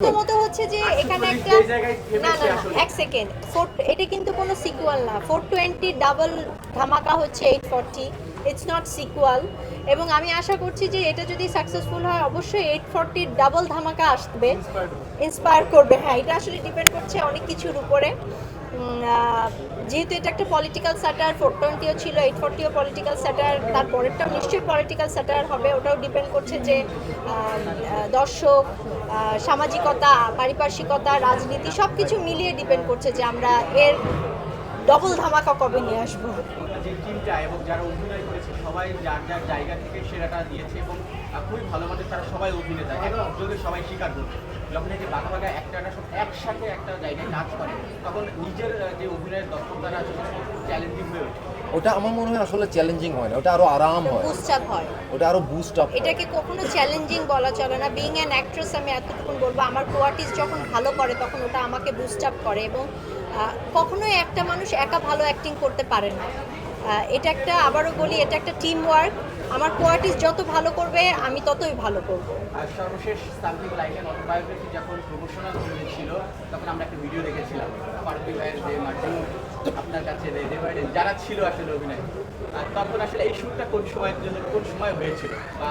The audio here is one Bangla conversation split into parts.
প্রথমত হচ্ছে যে এখানে একটা না না না এক সেকেন্ড এটা কিন্তু কোনো সিকুয়াল না 420 ডাবল ধামাকা হচ্ছে 840 ইটস নট সিকুয়াল এবং আমি আশা করছি যে এটা যদি সাকসেসফুল হয় অবশ্যই 840 ডাবল ধামাকা আসবে ইন্সপায়ার করবে। হ্যাঁ, এটা আসলে ডিপেন্ড করছে অনেক কিছুর উপরে। যেহেতু এটা একটা পলিটিক্যাল স্যাটার 420ও ছিল 840ও পলিটিক্যাল স্যাটার, তারপরেরটাও নিশ্চয়ই পলিটিক্যাল স্যাটার হবে। ওটাও ডিপেন্ড করছে যে দর্শক, সামাজিকতা, পারিপার্শ্বিকতা, রাজনীতি সব কিছু মিলিয়ে ডিপেন্ড করছে যে আমরা এর ডবল ধামাকা কবে নিয়ে আসবো। যে টিমটা এবং যারা অভিনয় করেছে সবাই যার যার জায়গা থেকে সেরাটা দিয়েছে এবং খুবই ভালো মানের তারা সবাই অভিনেতা এবং যোগের সবাই স্বীকার করছে যখন এই যে বাঘা বাঘা একটা সব একসাথে একটা জায়গায় কাজ করে তখন নিজের যে অভিনয়ের দক্ষতাটা আছে চ্যালেঞ্জিং হয়ে ওঠে। ওটা আমার মনে হয় আসলে চ্যালেঞ্জিং হয় না, ওটা আরো আরাম হয়, বুস্ট আপ হয়, ওটা আরো বুস্ট আপ। এটাকে কখনো চ্যালেঞ্জিং বলা চলে না। বিইং অ্যান অ্যাক্ট্রেস আমি এতটুকু বলবো আমার কোয়ার্টিস্ট যখন ভালো করে তখন ওটা আমাকে বুস্ট আপ করে এবং কখনোই একটা মানুষ একা ভালো অ্যাক্টিং করতে পারে না। এটা একটা, আবারও বলি, এটা একটা টিম ওয়ার্ক। আমার কোয়ার্টিস্ট যত ভালো করবে আমি ততই ভালো করবো। আর সর্বশেষ সামথিং লাইক অ্যান অটোবায়োগ্রাফি যখন প্রমোশনাল ছিল তখন আমরা একটা ভিডিও দেখেছিলাম পারভি ভাইয়ের যে মার্টিন আপনার কাছে যারা ছিল আসলে অভিনয়, তখন আসলে এই শ্যুটটা কোন সময়ের জন্য কোন সময় হয়েছিল বা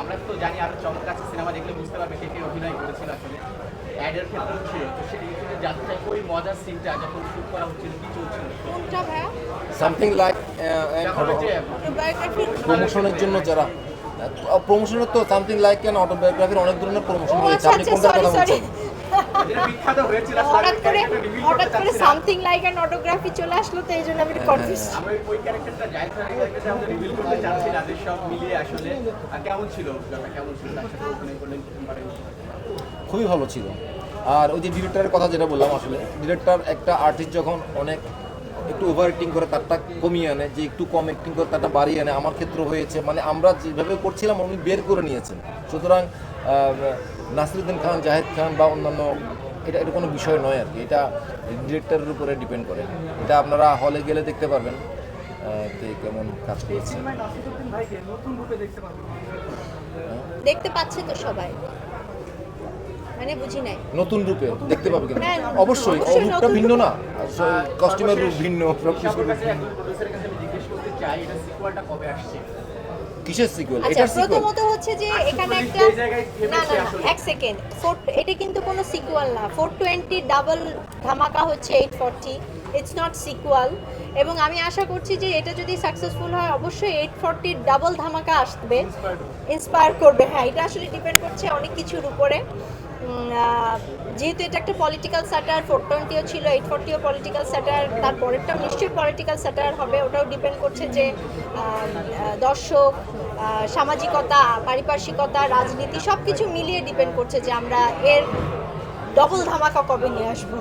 আমরা তো জানি আরও চমৎকার সিনেমা দেখলে বুঝতে পারবে কে কে অভিনয় করেছিল আসলে অ্যাডের ক্ষেত্রেও ছিল, তো সেই যাত্রায় ওই মজার সিনটা যখন শ্যুট করা হচ্ছিল কি চলছিল কোনটা ভাইয়া? সামথিং লাইক অটোবায়োগ্রাফি প্রমোশনের জন্য যারা প্রমোশনের তো সামথিং লাইক অ্যান অটোবায়োগ্রাফির অনেক ধরনের প্রমোশন রয়েছে। আপনি কোনটার কথা বলছেন? বিখ্যাত হয়েছিল হঠাৎ করে সামথিং লাইক অ্যান অটোগ্রাফি চলে আসলো, তো এই জন্য আমি কনফিউজ। আমরা ওই ক্যারেক্টারটা ক্যারেক্টারটা আমরা রিভিল করতে চাচ্ছি না, সব মিলিয়ে আসলে কেমন ছিল অভিজ্ঞতা, কেমন ছিল তার সাথে অভিনয় করলেন প্রথমবারে? খুবই ভালো ছিল। আর ওই যে ডিরেক্টরের কথা যেটা বললাম, আসলে ডিরেক্টর একটা আর্টিস্ট যখন অনেক একটু ওভার অ্যাক্টিং করে তারটা কমিয়ে আনে, যে একটু কম অ্যাক্টিং করে তারটা বাড়িয়ে আনে, আমার ক্ষেত্রে হয়েছে। মানে আমরা যেভাবে করছিলাম উনি বের করে নিয়েছেন। সুতরাং নাসিরুদ্দিন খান, জাহেদ খান বা অন্যান্য, এটা কোনো বিষয় নয় আর কি, এটা ডিরেক্টরের উপরে ডিপেন্ড করে। এটা আপনারা হলে গেলে দেখতে পারবেন কে কেমন কাজ করেছে। দেখতে পাচ্ছে তো সবাই, মানে বুঝি নাই নতুন রূপে দেখতে পাবে কিন্তু হ্যাঁ, অবশ্যই অবশ্যই রূপটা নতুন ভিন্ন রূপে। না, কস্টিউমের রূপ ভিন্ন, সব কিছু প্রডিউসারের কাছে আমি জিজ্ঞেস করতে চাই এটা সিকুয়ালটা কবে আসছে? কিসের সিকুয়েল? আচ্ছা, এটার সিকুয়েল প্রথমত হচ্ছে যে এখানে একটা না না না এক সেকেন্ড এটা কিন্তু কোনো সিকুয়াল না 420 ডাবল ধামাকা হচ্ছে 840 ইটস নট সিকুয়াল এবং আমি আশা করছি যে এটা যদি সাকসেসফুল হয় অবশ্যই 840 ডাবল ধামাকা আসবে ইন্সপায়ার করবে। হ্যাঁ, এটা আসলে ডিপেন্ড করছে অনেক কিছুর উপরে। যেহেতু এটা একটা পলিটিক্যাল স্যাটার 420ও ছিল 840ও পলিটিক্যাল স্যাটার, তারপরেরটাও নিশ্চয়ই পলিটিক্যাল স্যাটার হবে। ওটাও ডিপেন্ড করছে যে দর্শক, সামাজিকতা, পারিপার্শ্বিকতা, রাজনীতি সব কিছু মিলিয়ে ডিপেন্ড করছে যে আমরা এর ডবল ধামাকা কবে নিয়ে আসবো।